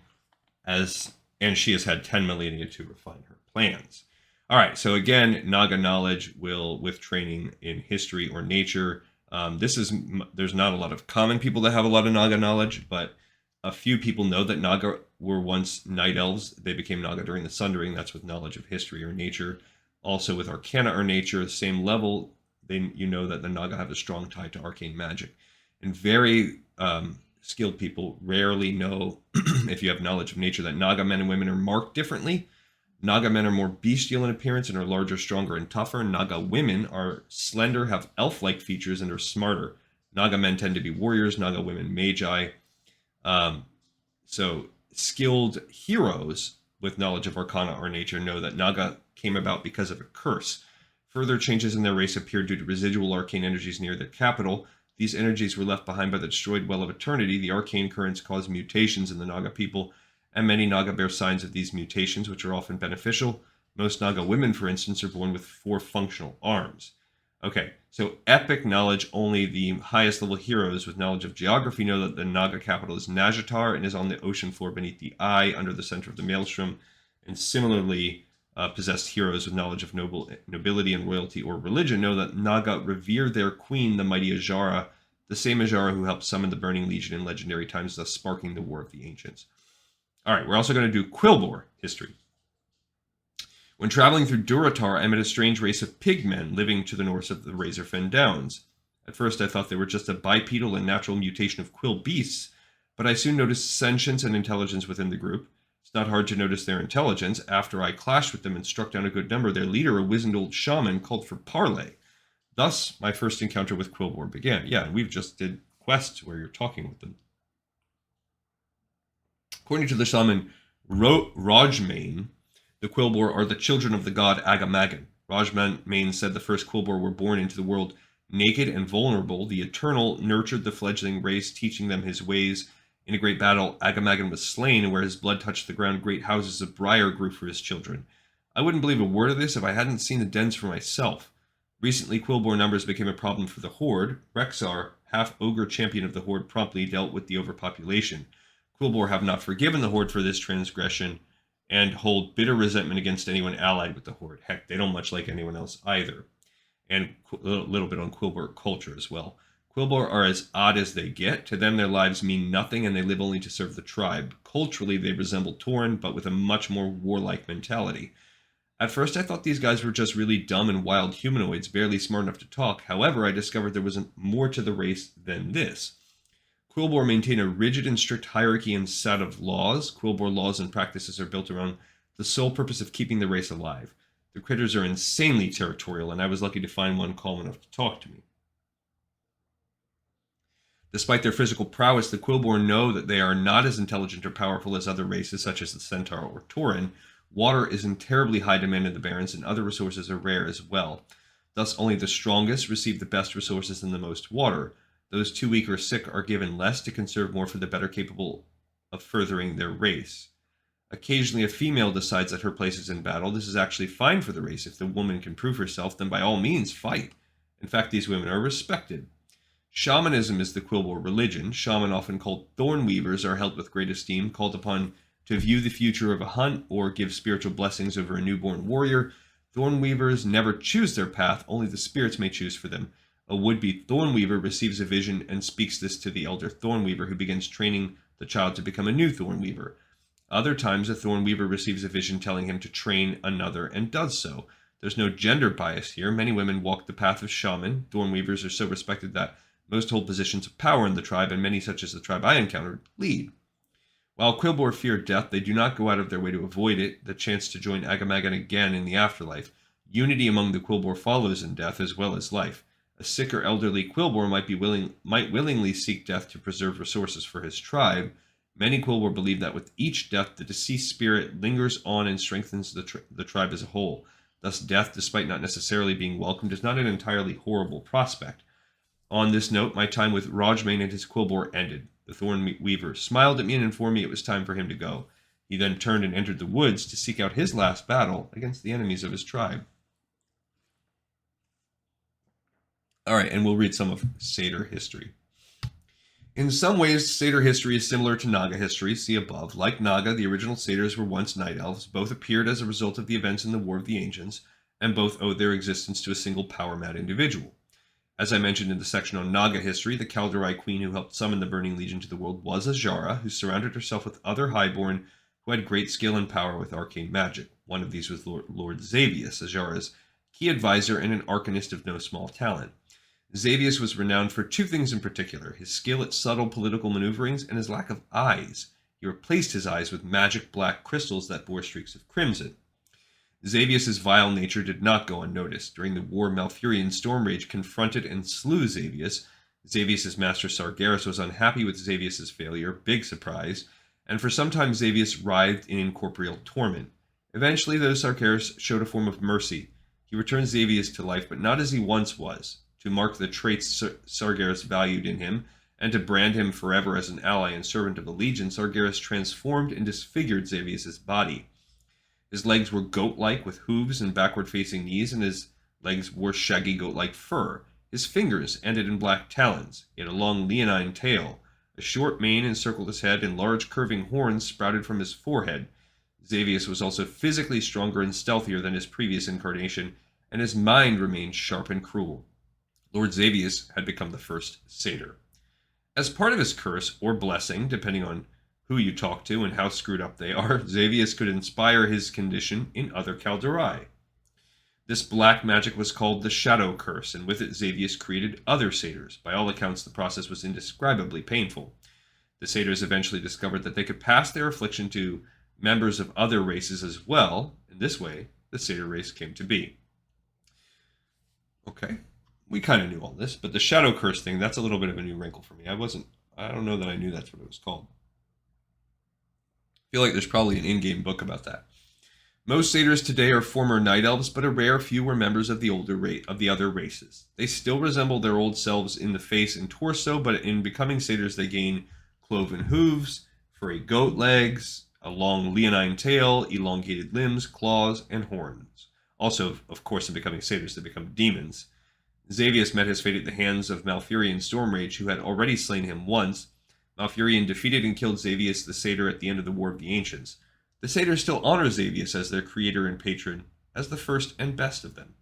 and she has had 10 millennia to refine her plans. All right, so again, Naga knowledge will, with training in history or nature, there's not a lot of common people that have a lot of Naga knowledge, but a few people know that Naga were once night elves. They became Naga during the Sundering. That's with knowledge of history or nature. Also with Arcana or nature, same level, you know that the Naga have a strong tie to arcane magic. And very skilled people rarely know, if you have knowledge of nature, that Naga men and women are marked differently. Naga men are more bestial in appearance and are larger, stronger, and tougher. Naga women are slender, have elf-like features, and are smarter. Naga men tend to be warriors. Naga women, magi. Um, so skilled heroes with knowledge of Arcana or nature know that Naga came about because of a curse. Further changes in their race appeared due to residual arcane energies near their capital. These energies were left behind by the destroyed Well of Eternity. The arcane currents caused mutations in the Naga people, and many Naga bear signs of these mutations, which are often beneficial. Most Naga women, for instance, are born with 4 functional arms. Okay, so epic knowledge, only the highest level heroes with knowledge of geography know that the Naga capital is Najatar and is on the ocean floor beneath the eye under the center of the maelstrom. And similarly, possessed heroes with knowledge of nobility and royalty or religion know that Naga revere their queen, the mighty Ajara, the same Ajara who helped summon the Burning Legion in legendary times, thus sparking the War of the Ancients. All right, we're also going to do quillboar history. When traveling through Durotar, I met a strange race of pigmen living to the north of the Razorfen Downs. At first, I thought they were just a bipedal and natural mutation of quill beasts, but I soon noticed sentience and intelligence within the group. It's not hard to notice their intelligence. After I clashed with them and struck down a good number, their leader, a wizened old shaman, called for parley. Thus, my first encounter with quillboar began. Yeah, and we've just did quests where you're talking with them. According to the shaman Rajmane, the quillboar are the children of the god Agamagan. Rajmane said the first quillboar were born into the world naked and vulnerable. The Eternal nurtured the fledgling race, teaching them his ways. In a great battle, Agamagan was slain, and where his blood touched the ground, great houses of briar grew for his children. I wouldn't believe a word of this if I hadn't seen the dens for myself. Recently, quillboar numbers became a problem for the Horde. Rexar, half-ogre champion of the Horde, promptly dealt with the overpopulation. Quillboar have not forgiven the Horde for this transgression, and hold bitter resentment against anyone allied with the Horde. Heck, they don't much like anyone else either. And a little bit on quillboar culture as well. Quillboar are as odd as they get. To them, their lives mean nothing, and they live only to serve the tribe. Culturally, they resemble Tauren, but with a much more warlike mentality. At first, I thought these guys were just really dumb and wild humanoids, barely smart enough to talk. However, I discovered there was more to the race than this. Quillboar maintain a rigid and strict hierarchy and set of laws. Quillboar laws and practices are built around the sole purpose of keeping the race alive. The critters are insanely territorial, and I was lucky to find one calm enough to talk to me. Despite their physical prowess, the quillboar know that they are not as intelligent or powerful as other races, such as the centaur or tauren. Water is in terribly high demand in the barrens, and other resources are rare as well. Thus, only the strongest receive the best resources and the most water. Those too weak or sick are given less to conserve more for the better capable of furthering their race. Occasionally, a female decides that her place is in battle. This is actually fine for the race. If the woman can prove herself, then by all means, fight. In fact, these women are respected. Shamanism is the quillboar religion. Shaman, often called thorn weavers, are held with great esteem, called upon to view the future of a hunt or give spiritual blessings over a newborn warrior. Thorn weavers never choose their path, only the spirits may choose for them. A would-be thorn weaver receives a vision and speaks this to the elder thorn weaver, who begins training the child to become a new thorn weaver. Other times, a thorn weaver receives a vision telling him to train another and does so. There's no gender bias here. Many women walk the path of shaman. Thorn weavers are so respected that most hold positions of power in the tribe, and many, such as the tribe I encountered, lead. While quillboar fear death, they do not go out of their way to avoid it, the chance to join Agamagan again in the afterlife. Unity among the quillboar follows in death as well as life. A sick or elderly quillboar might willingly seek death to preserve resources for his tribe. Many quillboar believe that with each death, the deceased spirit lingers on and strengthens the tribe as a whole. Thus, death, despite not necessarily being welcomed, is not an entirely horrible prospect. On this note, my time with Rajmain and his quillboar ended. The Thorn Weaver smiled at me and informed me it was time for him to go. He then turned and entered the woods to seek out his last battle against the enemies of his tribe. All right, and we'll read some of Satyr history. In some ways, Satyr history is similar to Naga history, see above. Like Naga, the original Satyrs were once night elves. Both appeared as a result of the events in the War of the Ancients, and both owed their existence to a single power-mad individual. As I mentioned in the section on Naga history, the Kaldorei queen who helped summon the Burning Legion to the world was Azshara, who surrounded herself with other highborn who had great skill and power with arcane magic. One of these was Lord Xavius, Azshara's key advisor and an arcanist of no small talent. Xavius was renowned for two things in particular: his skill at subtle political maneuverings and his lack of eyes. He replaced his eyes with magic black crystals that bore streaks of crimson. Xavius's vile nature did not go unnoticed. During the war, Malfurion Stormrage confronted and slew Xavius. Xavius's master Sargeras was unhappy with Xavius's failure, big surprise, and for some time Xavius writhed in incorporeal torment. Eventually, though, Sargeras showed a form of mercy. He returned Xavius to life, but not as he once was. To mark the traits Sargeras valued in him, and to brand him forever as an ally and servant of the Legion, Sargeras transformed and disfigured Xavius's body. His legs were goat-like with hooves and backward-facing knees, and his legs wore shaggy goat-like fur. His fingers ended in black talons. He had a long leonine tail. A short mane encircled his head, and large curving horns sprouted from his forehead. Xavius was also physically stronger and stealthier than his previous incarnation, and his mind remained sharp and cruel. Lord Xavius had become the first satyr. As part of his curse, or blessing, depending on who you talk to and how screwed up they are, Xavius could inspire his condition in other Kaldorei. This black magic was called the Shadow Curse, and with it Xavius created other satyrs. By all accounts, the process was indescribably painful. The satyrs eventually discovered that they could pass their affliction to members of other races as well. In this way, the satyr race came to be. Okay. We kind of knew all this, but the Shadow Curse thing, that's a little bit of a new wrinkle for me. I don't know that I knew that's what it was called. I feel like there's probably an in-game book about that. Most satyrs today are former night elves, but a rare few were members of the other races. They still resemble their old selves in the face and torso, but in becoming satyrs they gain cloven hooves, furry goat legs, a long leonine tail, elongated limbs, claws, and horns. Also, of course, in becoming satyrs they become demons. Xavius met his fate at the hands of Malfurion Stormrage, who had already slain him once. Malfurion defeated and killed Xavius the Satyr at the end of the War of the Ancients. The Satyrs still honor Xavius as their creator and patron, as the first and best of them.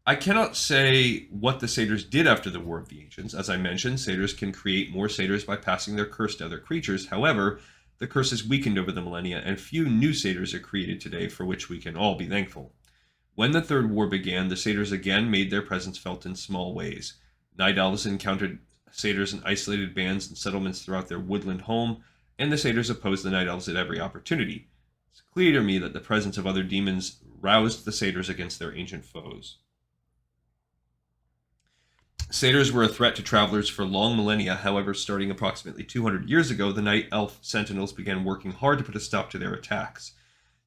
I cannot say what the Satyrs did after the War of the Ancients. As I mentioned, Satyrs can create more Satyrs by passing their curse to other creatures. However, the curse is weakened over the millennia, and few new Satyrs are created today, for which we can all be thankful. When the Third War began, the satyrs again made their presence felt in small ways. Night elves encountered satyrs in isolated bands and settlements throughout their woodland home, and the satyrs opposed the night elves at every opportunity. It's clear to me that the presence of other demons roused the satyrs against their ancient foes. Satyrs were a threat to travelers for long millennia. However, starting approximately 200 years ago, the night elf sentinels began working hard to put a stop to their attacks.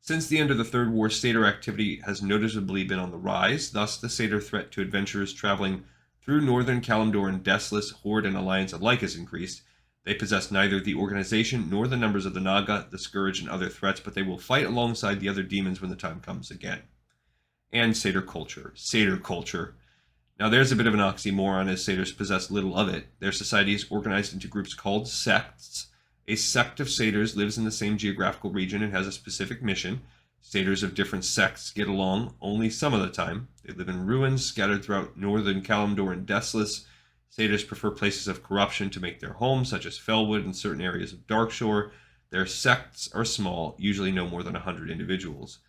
Since the end of the Third War, satyr activity has noticeably been on the rise. Thus, the satyr threat to adventurers traveling through northern Kalimdor and Deathless, Horde, and Alliance alike has increased. They possess neither the organization nor the numbers of the Naga, the Scourge, and other threats, but they will fight alongside the other demons when the time comes again. And satyr culture. Satyr culture. Now there's a bit of an oxymoron, as satyrs possess little of it. Their society is organized into groups called sects. A sect of satyrs lives in the same geographical region and has a specific mission. Satyrs of different sects get along only some of the time. They live in ruins scattered throughout northern Kalimdor and Deathless. Satyrs prefer places of corruption to make their homes, such as Felwood and certain areas of Darkshore. Their sects are small, usually no more than 100 individuals.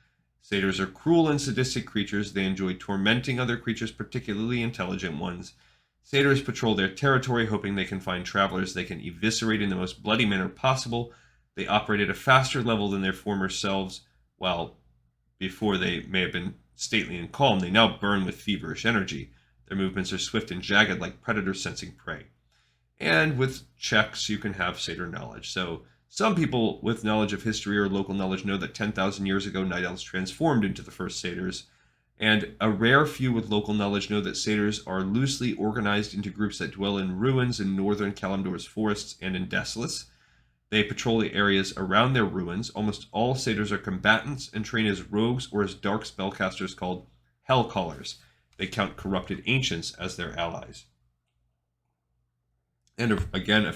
Satyrs are cruel and sadistic creatures. They enjoy tormenting other creatures, particularly intelligent ones. Satyrs patrol their territory, hoping they can find travelers they can eviscerate in the most bloody manner possible. They operate at a faster level than their former selves, while before they may have been stately and calm, they now burn with feverish energy. Their movements are swift and jagged like predators sensing prey. And with checks, you can have satyr knowledge. So Some people with knowledge of history or local knowledge know that 10,000 years ago, night elves transformed into the first satyrs, and a rare few with local knowledge know that satyrs are loosely organized into groups that dwell in ruins in northern Kalimdor's forests and in Desolace. They patrol the areas around their ruins. Almost all satyrs are combatants and train as rogues or as dark spellcasters called Hellcallers. They count corrupted ancients as their allies. And again,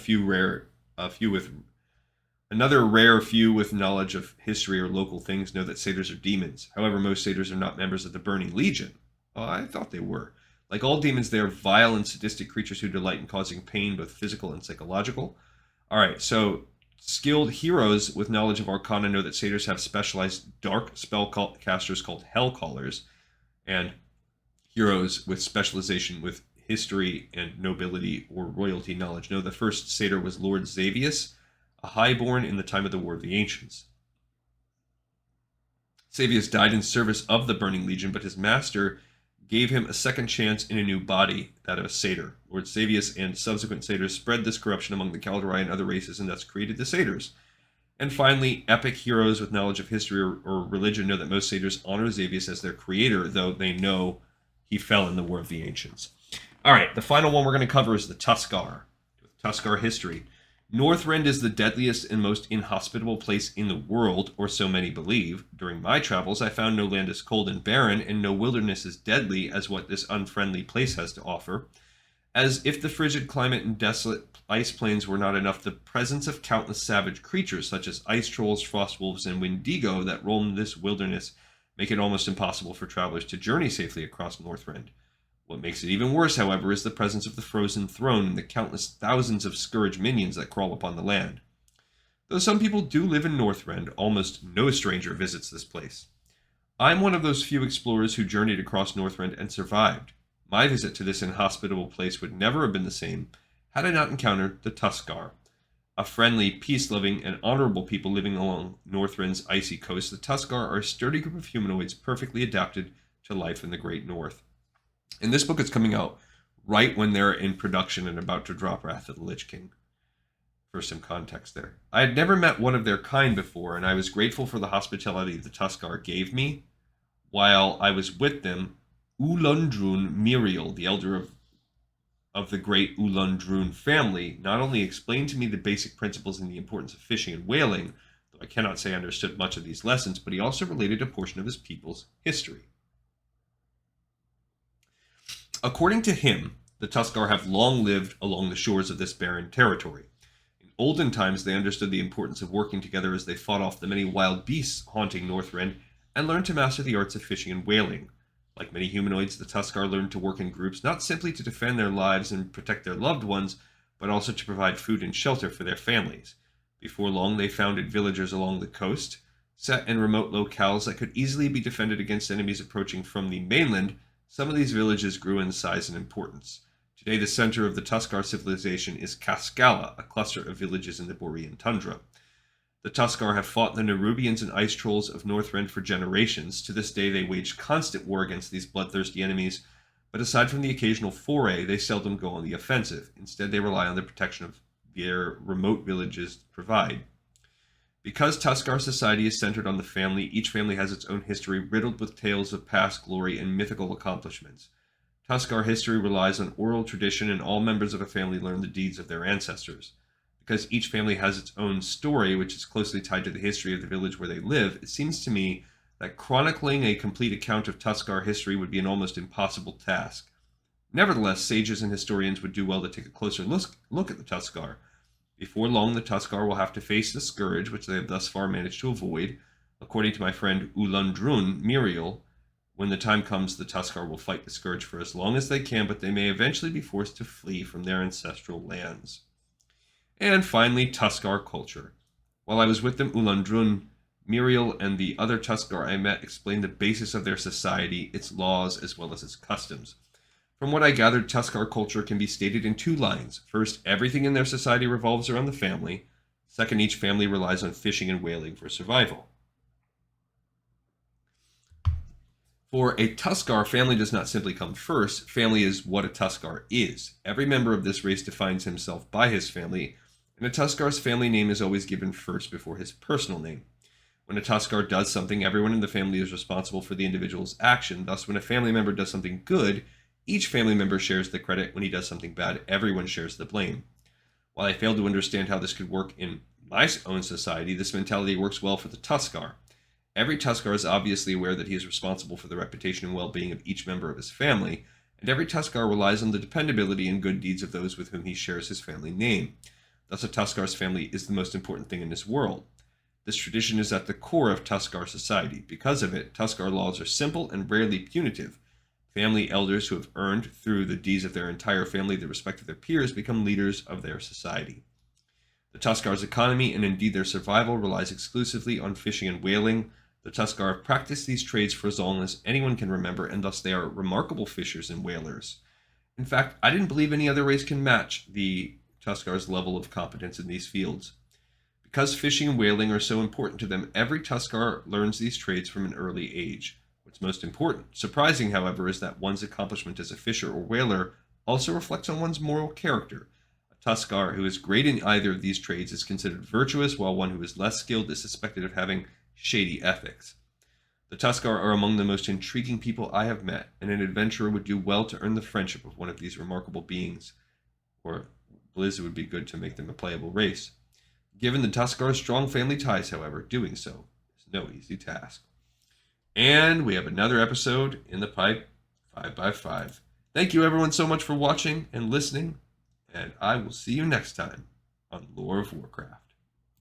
another rare few with knowledge of history or local things know that satyrs are demons. However, most satyrs are not members of the Burning Legion. Oh, I thought they were. Like all demons, they are vile and sadistic creatures who delight in causing pain, both physical and psychological. All right, so skilled heroes with knowledge of Arcana know that satyrs have specialized dark spellcasters called Hellcallers, and heroes with specialization with history and nobility or royalty knowledge know the first satyr was Lord Xavius, a highborn in the time of the War of the Ancients. Xavius died in service of the Burning Legion, but his master gave him a second chance in a new body, that of a satyr. Lord Xavius and subsequent satyrs spread this corruption among the Kaldorei and other races and thus created the satyrs. And finally, epic heroes with knowledge of history or religion know that most satyrs honor Xavius as their creator, though they know he fell in the War of the Ancients. All right, the final one we're going to cover is the Tuskar. Tuskar history. Northrend is the deadliest and most inhospitable place in the world, or so many believe. During my travels, I found no land as cold and barren, and no wilderness as deadly as what this unfriendly place has to offer. As if the frigid climate and desolate ice plains were not enough, the presence of countless savage creatures, such as ice trolls, frost wolves, and wendigo that roam this wilderness, make it almost impossible for travelers to journey safely across Northrend. What makes it even worse, however, is the presence of the frozen throne and the countless thousands of scourge minions that crawl upon the land. Though some people do live in Northrend, almost no stranger visits this place. I'm one of those few explorers who journeyed across Northrend and survived. My visit to this inhospitable place would never have been the same had I not encountered the Tuskar. A friendly, peace-loving, and honorable people living along Northrend's icy coast, the Tuskar are a sturdy group of humanoids perfectly adapted to life in the Great North. And this book is coming out right when they're in production and about to drop Wrath of the Lich King. For some context there. I had never met one of their kind before, and I was grateful for the hospitality the Tuskar gave me. While I was with them, Ulundrun Miriel, the elder of the great Ulundrun family, not only explained to me the basic principles and the importance of fishing and whaling, though I cannot say I understood much of these lessons, but he also related a portion of his people's history. According to him, the Tuskar have long lived along the shores of this barren territory. In olden times, they understood the importance of working together as they fought off the many wild beasts haunting Northrend and learned to master the arts of fishing and whaling. Like many humanoids, the Tuskar learned to work in groups, not simply to defend their lives and protect their loved ones, but also to provide food and shelter for their families. Before long, they founded villages along the coast, set in remote locales that could easily be defended against enemies approaching from the mainland. Some of these villages grew in size and importance. Today, the center of the Tuskar civilization is Kaskala, a cluster of villages in the Borean tundra. The Tuskar have fought the Nerubians and ice trolls of Northrend for generations. To this day, they wage constant war against these bloodthirsty enemies, but aside from the occasional foray, they seldom go on the offensive. Instead, they rely on the protection of their remote villages to provide. Because Tuskar society is centered on the family, each family has its own history riddled with tales of past glory and mythical accomplishments. Tuskar history relies on oral tradition, and all members of a family learn the deeds of their ancestors. Because each family has its own story, which is closely tied to the history of the village where they live, it seems to me that chronicling a complete account of Tuskar history would be an almost impossible task. Nevertheless, sages and historians would do well to take a closer look at the Tuskar. Before long, the Tuskar will have to face the scourge, which they have thus far managed to avoid. According to my friend Ulundrun Miriel, when the time comes, the Tuskar will fight the scourge for as long as they can, but they may eventually be forced to flee from their ancestral lands. And finally, Tuskar culture. While I was with them, Ulundrun Miriel and the other Tuskar I met explained the basis of their society, its laws, as well as its customs. From what I gathered, Tuskar culture can be stated in two lines. First, everything in their society revolves around the family. Second, each family relies on fishing and whaling for survival. For a Tuskar, family does not simply come first. Family is what a Tuskar is. Every member of this race defines himself by his family, In a Tuskar's family name is always given first before his personal name. When a Tuskar does something, everyone in the family is responsible for the individual's action. Thus, when a family member does something good, each family member shares the credit. When he does something bad, everyone shares the blame. While I fail to understand how this could work in my own society, this mentality works well for the Tuskar. Every Tuskar is obviously aware that he is responsible for the reputation and well-being of each member of his family, and every Tuskar relies on the dependability and good deeds of those with whom he shares his family name. Thus, a Tuskar's family is the most important thing in this world. This tradition is at the core of Tuskar society. Because of it, Tuskar laws are simple and rarely punitive. Family elders who have earned, through the deeds of their entire family, the respect of their peers become leaders of their society. The Tuskar's economy, and indeed their survival, relies exclusively on fishing and whaling. The Tuskar have practiced these trades for as long as anyone can remember, and thus they are remarkable fishers and whalers. In fact, I didn't believe any other race can match the Tuskar's level of competence in these fields. Because fishing and whaling are so important to them, every Tuskar learns these trades from an early age. What's most important, surprising, however, is that one's accomplishment as a fisher or whaler also reflects on one's moral character. A Tuskar who is great in either of these trades is considered virtuous, while one who is less skilled is suspected of having shady ethics. The Tuskar are among the most intriguing people I have met, and an adventurer would do well to earn the friendship of one of these remarkable beings. Or Blizz would be good to make them a playable race. Given the Tuskar's strong family ties, however, doing so is no easy task. And we have another episode in the pipe, 5x5. Thank you everyone so much for watching and listening, and I will see you next time on Lore of Warcraft.